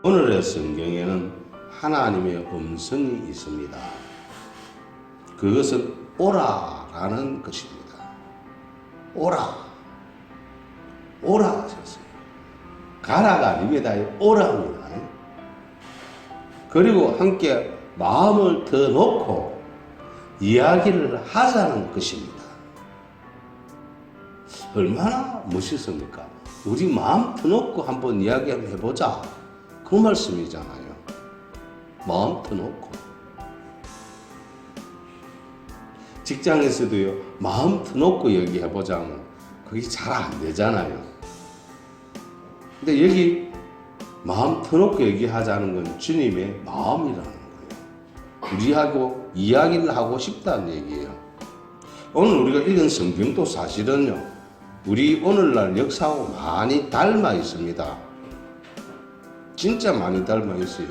오늘의 성경에는 하나님의 음성이 있습니다. 그것은 오라라는 것입니다. 오라. 오라 하셨어요. 가라가 아닙니다. 오라입니다. 그리고 함께 마음을 더 놓고 이야기를 하자는 것입니다. 얼마나 멋있습니까? 우리 마음 터놓고 한번 이야기 한번 해보자. 그 말씀이잖아요. 마음 터놓고. 직장에서도요, 마음 터놓고 얘기해보자면 그게 잘 안 되잖아요. 근데 여기 마음 터놓고 얘기하자는 건 주님의 마음이라는 거예요. 우리하고 이야기를 하고 싶다는 얘기예요. 오늘 우리가 읽은 성경도 사실은요, 우리 오늘날 역사하고 많이 닮아 있습니다. 진짜 많이 닮아 있어요.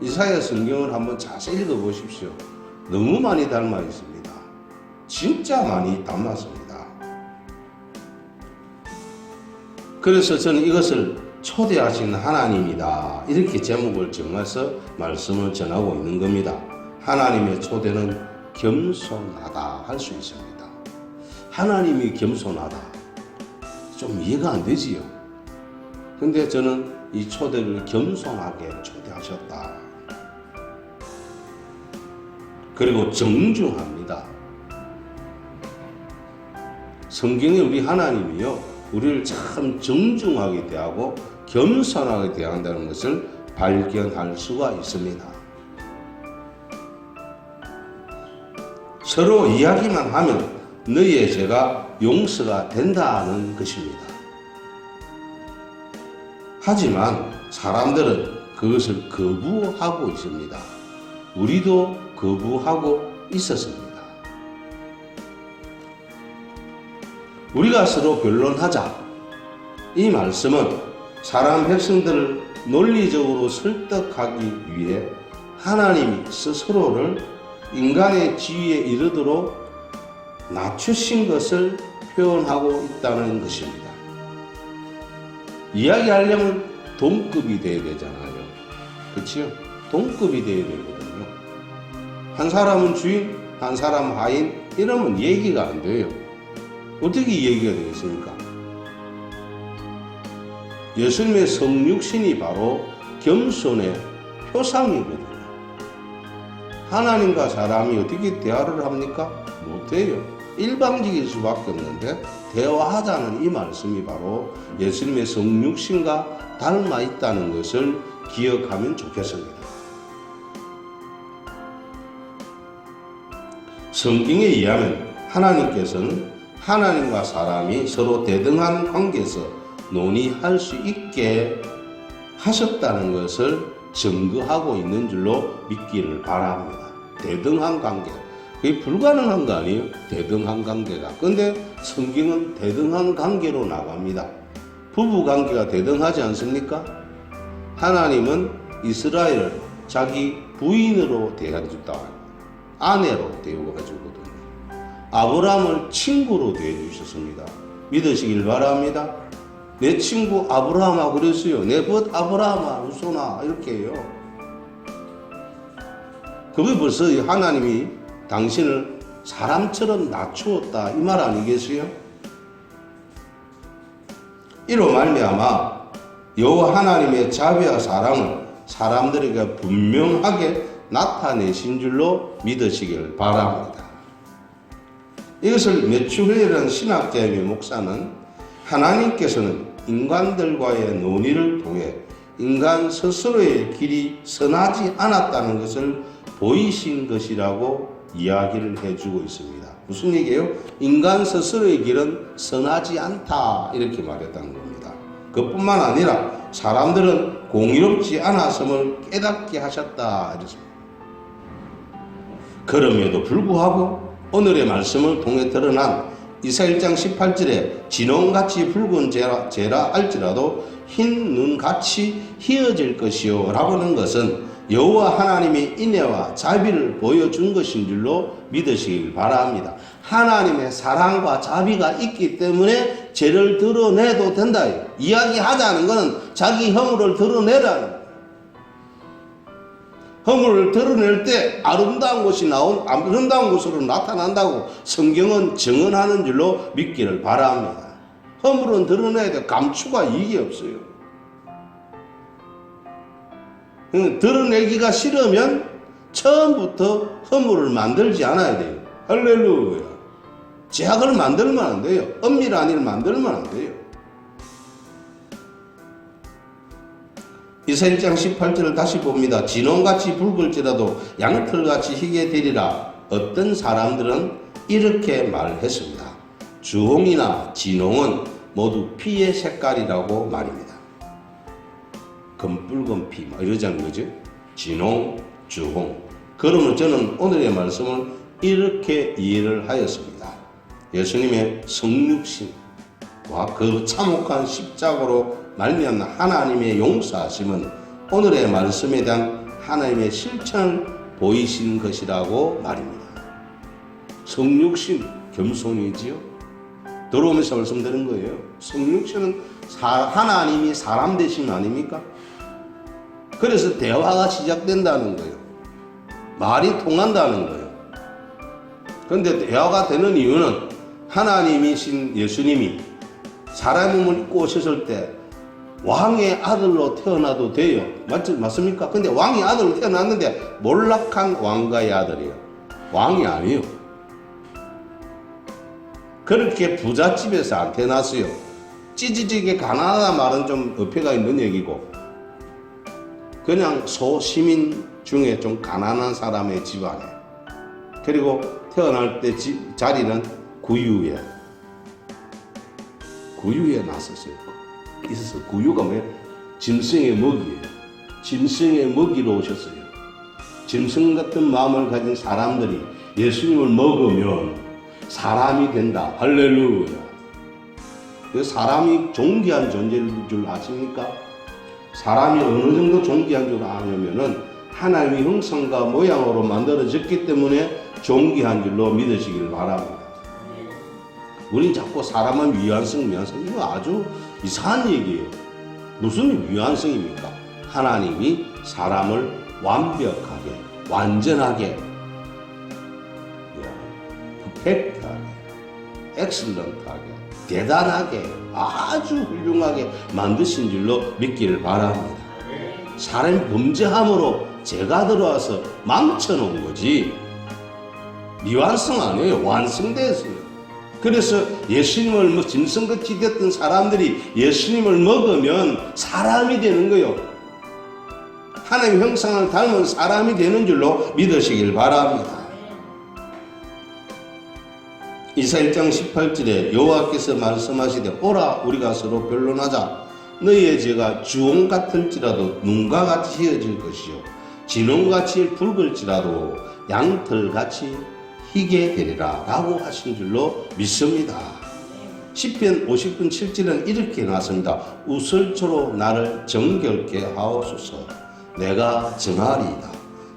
이사야 성경을 한번 자세히 읽어보십시오. 너무 많이 닮아 있습니다. 진짜 많이 닮았습니다. 그래서 저는 이것을 초대하신 하나님이다, 이렇게 제목을 정해서 말씀을 전하고 있는 겁니다. 하나님의 초대는 겸손하다 할 수 있습니다. 하나님이 겸손하다, 좀 이해가 안 되지요. 근데 저는 이 초대를 겸손하게 초대하셨다. 그리고 정중합니다. 성경에 우리 하나님이요, 우리를 참 정중하게 대하고 겸손하게 대한다는 것을 발견할 수가 있습니다. 서로 이야기만 하면 너희의 죄가 용서가 된다는 것입니다. 하지만 사람들은 그것을 거부하고 있습니다. 우리도 거부하고 있었습니다. 우리가 서로 변론하자, 이 말씀은 사람 백성들을 논리적으로 설득하기 위해 하나님이 스스로를 인간의 지위에 이르도록 낮추신 것을 표현하고 있다는 것입니다. 이야기하려면 동급이 돼야 되잖아요. 그렇지요? 동급이 돼야 되거든요. 한 사람은 주인, 한 사람은 하인, 이러면 얘기가 안 돼요. 어떻게 얘기가 되겠습니까? 예수님의 성육신이 바로 겸손의 표상이거든요. 하나님과 사람이 어떻게 대화를 합니까? 못해요. 일방적일 수밖에 없는데 대화하자는 이 말씀이 바로 예수님의 성육신과 닮아 있다는 것을 기억하면 좋겠습니다. 성경에 의하면 하나님께서는 하나님과 사람이 서로 대등한 관계에서 논의할 수 있게 하셨다는 것을 증거하고 있는 줄로 믿기를 바랍니다. 대등한 관계. 그게 불가능한 거 아니에요? 대등한 관계가. 근데 성경은 대등한 관계로 나갑니다. 부부 관계가 대등하지 않습니까? 하나님은 이스라엘을 자기 부인으로 대해주다. 아내로 대우해주거든요. 아브라함을 친구로 대해주셨습니다. 믿으시길 바랍니다. 내 친구 아브라함하고 그랬어요. 내 벗 아브라함아 우소나 이렇게 해요. 그게 벌써 하나님이 당신을 사람처럼 낮추었다 이 말 아니겠어요? 이로 말미암아 여호와 하나님의 자비와 사랑을 사람들에게 분명하게 나타내신 줄로 믿으시길 바랍니다. 이것을 매추헬이라는 신학자의 목사는 하나님께서는 인간들과의 논의를 통해 인간 스스로의 길이 선하지 않았다는 것을 보이신 것이라고 이야기를 해주고 있습니다. 무슨 얘기예요? 인간 스스로의 길은 선하지 않다 이렇게 말했다는 겁니다. 그뿐만 아니라 사람들은 공의롭지 않았음을 깨닫게 하셨다 이랬습니다. 그럼에도 불구하고 오늘의 말씀을 통해 드러난 이사야 1장 18절에 진홍같이 붉은 재라 할지라도 흰 눈같이 희어질 것이요 라고 하는 것은 여호와 하나님의 인애와 자비를 보여준 것인 줄로 믿으시길 바랍니다. 하나님의 사랑과 자비가 있기 때문에 죄를 드러내도 된다. 이야기하자는 것은 자기 허물을 드러내라는 거예요. 허물을 드러낼 때 아름다운 것으로 나타난다고 성경은 증언하는 줄로 믿기를 바랍니다. 허물은 드러내야 돼. 감추가 이익이 없어요. 드러내기가 싫으면 처음부터 허물을 만들지 않아야 돼요. 할렐루야. 죄악을 만들면 안 돼요. 엄밀한 일을 만들면 안 돼요. 이사야 1장 18절을 다시 봅니다. 진홍같이 붉을지라도 양털같이 희게 되리라. 어떤 사람들은 이렇게 말했습니다. 주홍이나 진홍은 모두 피의 색깔이라고 말입니다. 검붉은 피 이러자는 거죠. 진홍, 주홍. 그러면 저는 오늘의 말씀을 이렇게 이해를 하였습니다. 예수님의 성육신과 그 참혹한 십자가로 말미암는 하나님의 용서하심은 오늘의 말씀에 대한 하나님의 실천을 보이신 것이라고 말입니다. 성육신 겸손이지요. 들어오면서 말씀드린 거예요. 성육신은 하나님이 사람 되신 아닙니까? 그래서 대화가 시작된다는 거예요. 말이 통한다는 거예요. 그런데 대화가 되는 이유는 하나님이신 예수님이 사람의 몸을 입고 오셨을 때 왕의 아들로 태어나도 돼요. 맞습니까? 근데 왕의 아들로 태어났는데 몰락한 왕가의 아들이에요. 왕이 아니에요. 그렇게 부잣집에서 안 태어났어요. 찌지직에 가난하다 말은 좀 어폐가 있는 얘기고 그냥 소시민 중에 좀 가난한 사람의 집안에 그리고 태어날 때 자리는 구유에 났었어요. 있어서 구유가 뭐예요? 짐승의 먹이에요. 짐승의 먹이로 오셨어요. 짐승 같은 마음을 가진 사람들이 예수님을 먹으면 사람이 된다. 할렐루야. 사람이 존귀한 존재인 줄 아십니까? 사람이 어느 정도 존귀한 줄 아냐면은 하나님의 형상과 모양으로 만들어졌기 때문에 존귀한 줄로 믿으시길 바랍니다. 우린 자꾸 사람은 위안성 이거 아주 이상한 얘기예요. 무슨 위안성입니까? 하나님이 사람을 완벽하게 완전하게 퍼펙트하게 엑셀런트하게 대단하게 아주 훌륭하게 만드신 줄로 믿기를 바랍니다. 사람이 범죄함으로 죄가 들어와서 망쳐놓은 거지 미완성 아니에요. 완성됐어요. 그래서 예수님을 짐승같이 됐던 사람들이 예수님을 먹으면 사람이 되는 거예요. 하나님의 형상을 닮은 사람이 되는 줄로 믿으시길 바랍니다. 이사야 1장 18절에 여호와께서 말씀하시되 오라 우리가 서로 변론하자. 너희의 죄가 주홍 같을지라도 눈과 같이 희어질 것이요 진홍같이 붉을지라도 양털같이 희게 되리라 라고 하신 줄로 믿습니다. 시편 50편 7절은 이렇게 나왔습니다. 우슬초로 나를 정결케 하옵소서. 내가 정하리이다.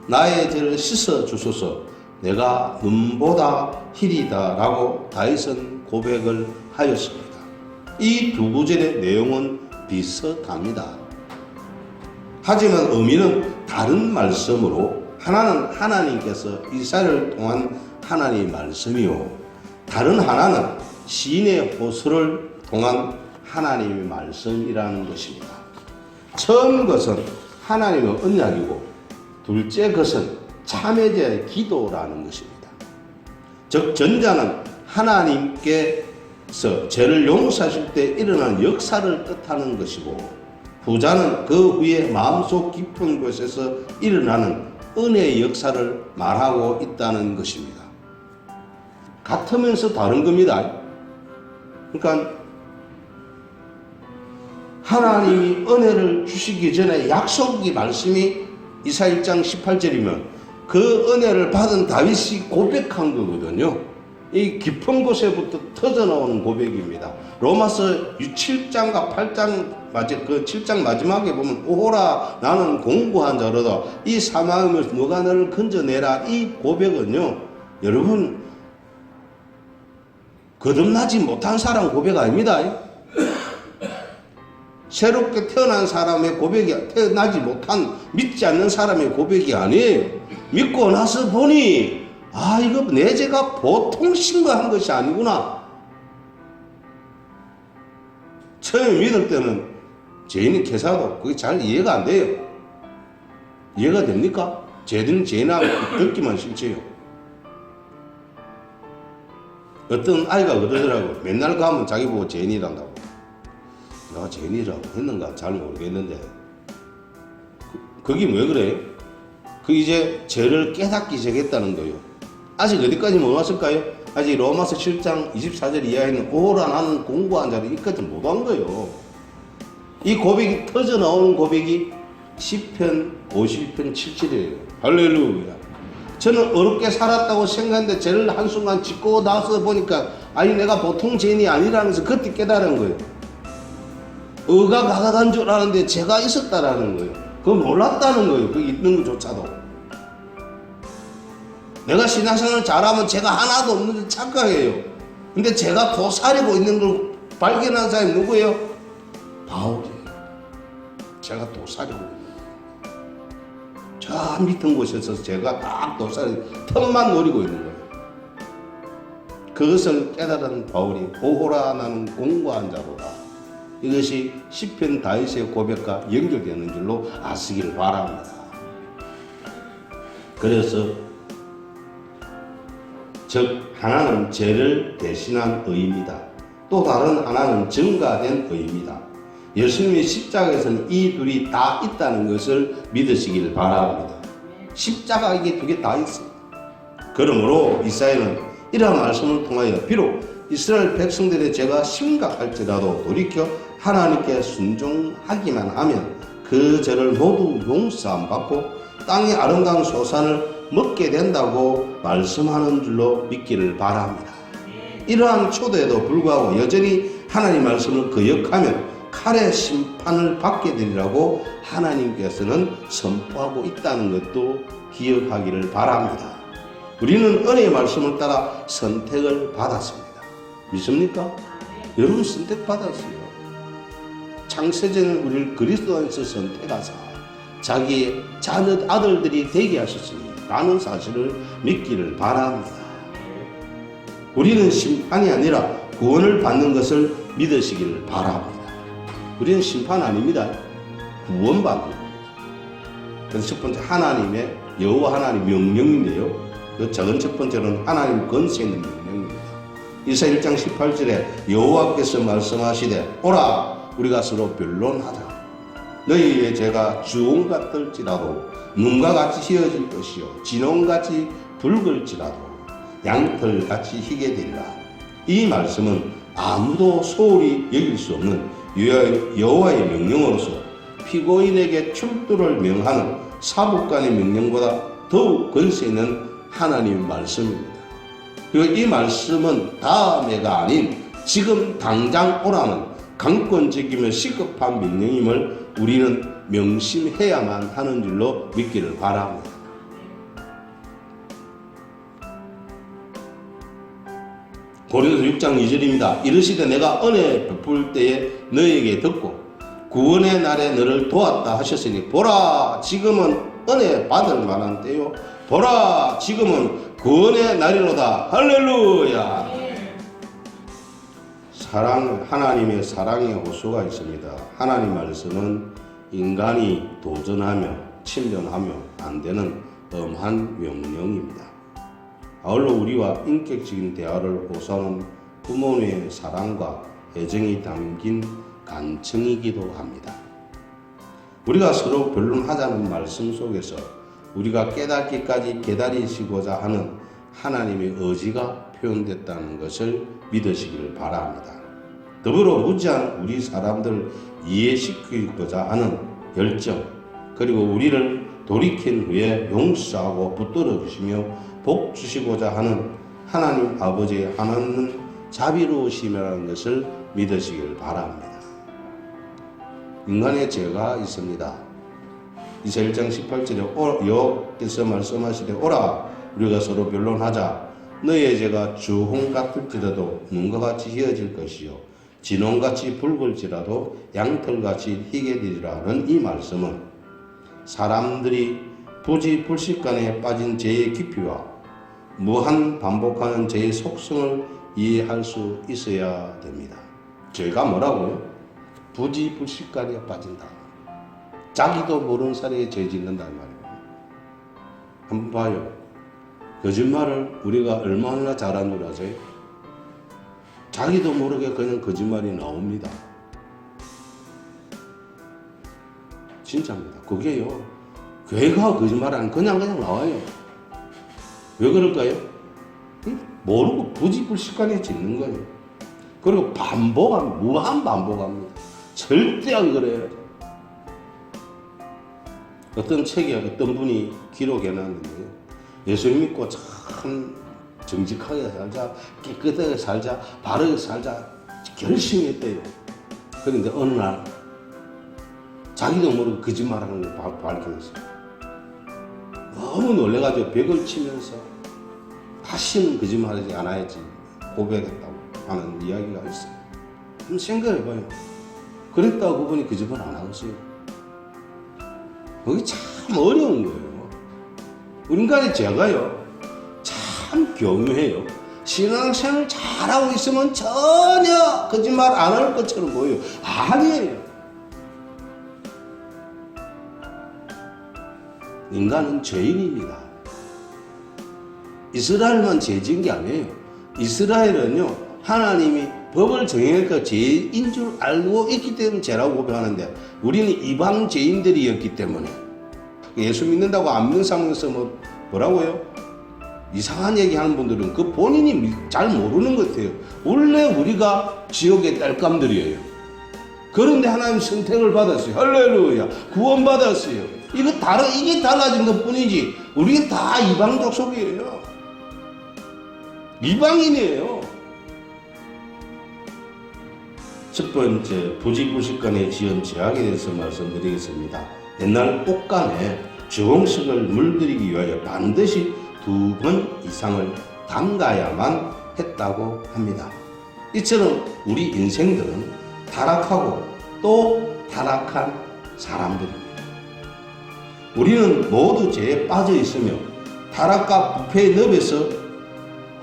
나의 죄를 씻어 주소서. 내가 눈보다 희리다 라고 다윗은 고백을 하였습니다. 이 두 구절의 내용은 비슷합니다. 하지만 의미는 다른 말씀으로 하나는 하나님께서 이사야를 통한 하나님의 말씀이요 다른 하나는 시인의 호소를 통한 하나님의 말씀이라는 것입니다. 처음 것은 하나님의 언약이고 둘째 것은 참회자의 기도라는 것입니다. 즉 전자는 하나님께서 죄를 용서하실 때 일어나는 역사를 뜻하는 것이고 후자는 그 후에 마음속 깊은 곳에서 일어나는 은혜의 역사를 말하고 있다는 것입니다. 같으면서 다른 겁니다. 그러니까 하나님이 은혜를 주시기 전에 약속의 말씀이 이사야 1장 18절이면 그 은혜를 받은 다윗이 고백한 거거든요. 이 깊은 곳에부터 터져나오는 고백입니다. 로마서 7장과 8장 그 7장 마지막에 보면 오호라 나는 공고한 자로다 이 사망에서 누가 너를 건져내라 이 고백은요 여러분 거듭나지 못한 사람 고백 아닙니다. 새롭게 태어난 사람의 고백이, 태어나지 못한 믿지 않는 사람의 고백이 아니에요. 믿고 나서 보니 이거 내 죄가 보통 신고한 것이 아니구나. 처음에 믿을 때는 죄인의 개사도 그게 잘 이해가 안 돼요. 이해가 됩니까? 죄는 죄나 듣기만 싫지요. 어떤 아이가 그러더라고. 맨날 가면 자기 보고 죄인이란다고. 내가 죄인이라고 했는가 잘 모르겠는데 그게 왜 그래요? 그 이제 죄를 깨닫기 시작했다는 거예요. 아직 어디까지 못 왔을까요? 아직 로마서 7장 24절 이하에는 오라 나는 공부한 자를 이까지 못 한 거예요. 이 고백이 터져 나오는 고백이 시편 51편 7절이에요. 할렐루야. 저는 어렵게 살았다고 생각했는데 죄를 한순간 짓고 나서 보니까 내가 보통 죄인이 아니라면서 그때 깨달은 거예요. 의가 가득한 줄 아는데 죄가 있었다라는 거예요. 그거 몰랐다는 거예요. 그게 있는 것조차도. 내가 신앙생활을 잘하면 죄가 하나도 없는데 착각해요. 근데 죄가 도사리고 있는 걸 발견한 사람이 누구예요? 바울이에요. 죄가 도사리고 있는 거예요. 저 밑은 곳에서 죄가 딱 도사리 틈만 노리고 있는 거예요. 그것을 깨달은 바울이 오호라 나는 공고한 자로다. 이것이 시편 다윗의 고백과 연결되는 줄로 아시기를 바랍니다. 그래서 즉 하나는 죄를 대신한 의입니다. 또 다른 하나는 증가된 의입니다. 예수님의 십자가에서는 이 둘이 다 있다는 것을 믿으시기를 바랍니다. 십자가 이게 두 개 다 있습니다. 그러므로 이사야는 이러한 말씀을 통하여 비록 이스라엘 백성들의 죄가 심각할지라도 돌이켜 하나님께 순종하기만 하면 그 죄를 모두 용서함 받고 땅의 아름다운 소산을 먹게 된다고 말씀하는 줄로 믿기를 바랍니다. 이러한 초대에도 불구하고 여전히 하나님 말씀을 거역하면 칼의 심판을 받게 되리라고 하나님께서는 선포하고 있다는 것도 기억하기를 바랍니다. 우리는 은혜의 말씀을 따라 선택을 받았습니다. 믿습니까? 여러분 선택받았어요. 창세전에 우리를 그리스도 안에서 선택하사 자기의 자녀 아들들이 되게 하셨으니 라는 사실을 믿기를 바랍니다. 우리는 심판이 아니라 구원을 받는 것을 믿으시기를 바랍니다. 우리는 심판 아닙니다. 구원받는 겁니다. 그래서 첫 번째 하나님의 여호와 하나님 명령인데요. 그 작은 첫 번째로는 하나님 권세 있는 명령입니다. 이사야 1장 18절에 여호와께서 말씀하시되 오라 우리가 서로 변론하자. 너희의 죄가 주홍 같을지라도 눈과 같이 휘어질 것이요 진홍같이 붉을지라도 양털같이 희게 되리라. 이 말씀은 아무도 소홀히 여길 수 없는 여호와의 명령으로서 피고인에게 출두를 명하는 사법관의 명령보다 더욱 권세 있는 하나님의 말씀입니다. 그리고 이 말씀은 다음에가 아닌 지금 당장 오라는 강권적이며 시급한 명령임을 우리는 명심해야만 하는 줄로 믿기를 바랍니다. 고린도서 6장 2절입니다. 이르시되 내가 은혜 베풀 때에 너에게 듣고 구원의 날에 너를 도왔다 하셨으니 보라 지금은 은혜 받을 만한 때요 보라 지금은 구원의 날이로다. 할렐루야. 하나님의 사랑의 호수가 있습니다. 하나님 말씀은 인간이 도전하며 침전하며 안 되는 엄한 명령입니다. 아울러 우리와 인격적인 대화를 호소하는 부모님의 사랑과 애정이 담긴 간청이기도 합니다. 우리가 서로 변론하자는 말씀 속에서 우리가 깨닫기까지 기다리시고자 하는 하나님의 의지가 표현됐다는 것을 믿으시기를 바랍니다. 더불어 무지한 우리 사람들을 이해시키고자 하는 열정, 그리고 우리를 돌이킨 후에 용서하고 붙들어 주시며 복 주시고자 하는 하나님 아버지의 하나님 자비로우심이라는 것을 믿으시기를 바랍니다. 인간의 죄가 있습니다. 이사야 1장 18절에 여호와께서 말씀하시되 오라 우리가 서로 변론하자. 너희의 죄가 주홍 같을지라도 눈과 같이 휘어질 것이요 진홍같이 붉을지라도 양털같이 희게 되리라는 이 말씀은 사람들이 부지불식간에 빠진 죄의 깊이와 무한 반복하는 죄의 속성을 이해할 수 있어야 됩니다. 죄가 뭐라고요? 부지불식간에 빠진다. 자기도 모르는 사이에 죄 짓는단 말이에요. 한번 봐요. 거짓말을 우리가 얼마나 잘하는 줄 아세요? 자기도 모르게 그냥 거짓말이 나옵니다. 진짜입니다. 그게요. 교회가 거짓말하는 그냥 나와요. 왜 그럴까요? 모르고 부지불식간에 짓는 거예요. 그리고 무한 반복합니다. 절대 안 그래요. 어떤 책에 어떤 분이 기록해놨는데요. 예수 믿고 참 정직하게 살자, 깨끗하게 살자, 바르게 살자 결심히 했대요. 그런데 어느 날 자기도 모르고 거짓말하는 걸 발견했어요. 너무 놀래가지고 벽을 치면서 다시는 거짓말하지 않아야지 고백했다고 하는 이야기가 있어요. 한번 생각해봐요. 그랬다고 그분이 거짓말 안 하겠어요? 그게 참 어려운 거예요. 우리 인간의 죄가요 참 교묘해요. 신앙생활을 잘하고 있으면 전혀 거짓말 안 할 것처럼 보여요. 아니에요. 인간은 죄인입니다. 이스라엘만 죄 지은 게 아니에요. 이스라엘은요 하나님이 법을 정해니까 죄인 줄 알고 있기 때문에 죄라고 고백하는데 우리는 이방 죄인들이었기 때문에 예수 믿는다고 안 믿는 상황에서 뭐라고요? 이상한 얘기 하는 분들은 그 본인이 잘 모르는 것 같아요. 원래 우리가 지옥의 딸감들이에요. 그런데 하나님 선택을 받았어요. 할렐루야. 구원받았어요. 이게 달라진 것 뿐이지. 우리는 다 이방족 속이에요. 이방인이에요. 첫 번째, 부지불식간에 지은 죄악에 대해서 말씀드리겠습니다. 옛날 옷간에 주홍색을 물들이기 위하여 반드시 2번 이상을 담가야만 했다고 합니다. 이처럼 우리 인생들은 타락하고 또 타락한 사람들입니다. 우리는 모두 죄에 빠져 있으며 타락과 부패의 늪에서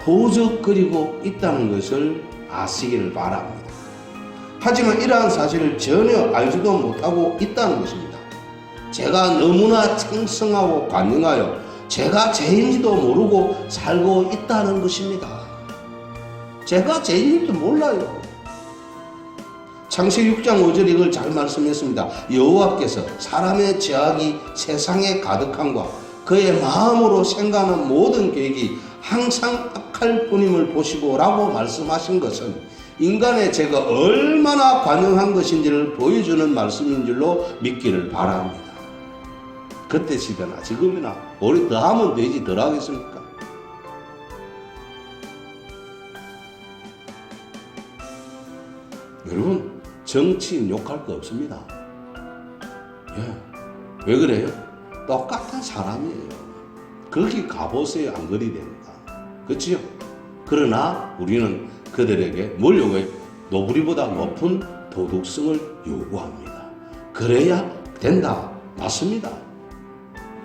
허우적거리고 있다는 것을 아시기를 바랍니다. 하지만 이러한 사실을 전혀 알지도 못하고 있다는 것입니다. 제가 너무나 창성하고 관영하여 제가 죄인지도 모르고 살고 있다는 것입니다. 제가 죄인지도 몰라요. 창세기 6장 5절 이걸 잘 말씀했습니다. 여호와께서 사람의 죄악이 세상에 가득함과 그의 마음으로 생각하는 모든 계획이 항상 악할 뿐임을 보시고 라고 말씀하신 것은 인간의 죄가 얼마나 관영한 것인지를 보여주는 말씀인 줄로 믿기를 바랍니다. 그때 시대나 지금이나 우리 더 하면 되지 덜 하겠습니까? 여러분 정치인 욕할 거 없습니다. 왜 그래요? 똑같은 사람이에요. 거기 가보세요. 안 그리 됩니다. 그렇죠? 그러나 우리는 그들에게 뭘 요구해요? 노부리보다 높은 도덕성을 요구합니다. 그래야 된다. 맞습니다.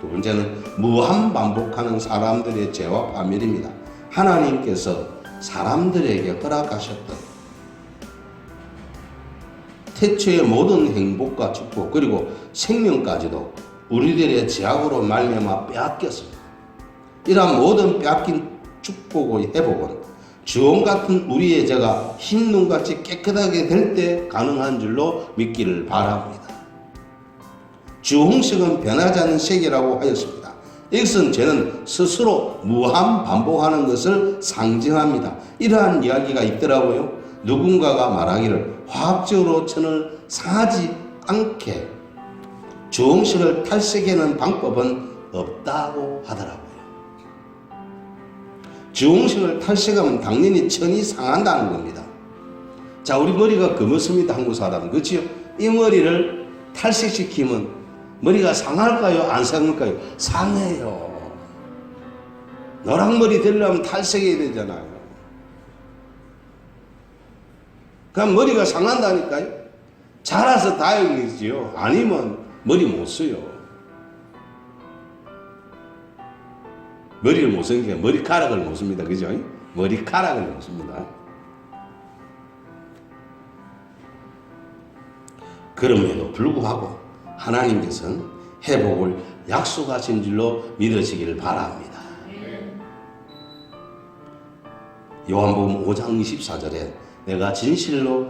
두 번째는 무한 반복하는 사람들의 죄와 파멸입니다. 하나님께서 사람들에게 허락하셨던 태초의 모든 행복과 축복 그리고 생명까지도 우리들의 죄악으로 말미암아 빼앗겼습니다. 이러한 모든 빼앗긴 축복의 회복은 주홍 같은 우리의 죄가 흰 눈같이 깨끗하게 될 때 가능한 줄로 믿기를 바랍니다. 주홍색은 변하지 않는 색이라고 하였습니다. 이것은 죄는 스스로 무한 반복하는 것을 상징합니다. 이러한 이야기가 있더라고요. 누군가가 말하기를 화학적으로 천을 상하지 않게 주홍색을 탈색하는 방법은 없다고 하더라고요. 주홍색을 탈색하면 당연히 천이 상한다는 겁니다. 자, 우리 머리가 검었습니다. 한국 사람. 그렇죠? 이 머리를 탈색시키면 머리가 상할까요? 안 상할까요? 상해요. 노랑머리 되려면 탈색해야 되잖아요. 그럼 머리가 상한다니까요. 자라서 다행이지요. 아니면 머리 못 써요. 머리를 못 쓰니까 머리카락을 못 씁니다. 그죠? 머리카락을 못 씁니다. 그럼에도 불구하고 하나님께서는 회복을 약속하신 줄로 믿으시기를 바랍니다. 요한복음 5장 24절에 내가 진실로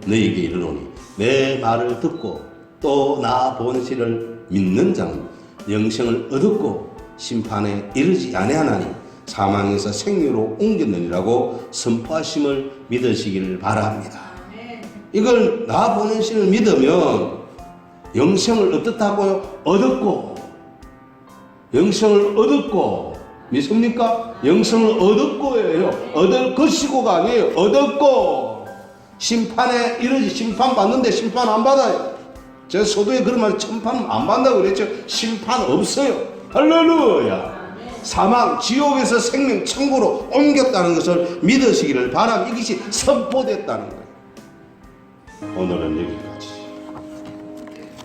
너희에게 이르노니 내 말을 듣고 또 나 보내시를 믿는 자는 영생을 얻었고 심판에 이르지 아니하나니 사망에서 생명으로 옮겼느니라고 선포하심을 믿으시기를 바랍니다. 이걸 나 보내시를 믿으면 영생을 어떻다고요? 얻었고, 영생을 얻었고, 믿습니까? 영생을 얻었고예요. 얻을 것이고가 아니에요. 얻었고, 심판에 이르지. 심판 받는데 심판 안 받아요. 제가 소도에 그런 말 심판 안 받는다고 그랬죠. 심판 없어요. 할렐루야. 사망, 지옥에서 생명, 천국으로 옮겼다는 것을 믿으시기를 바랍니다. 이것이 선포됐다는 거예요. 오늘은 여기까지.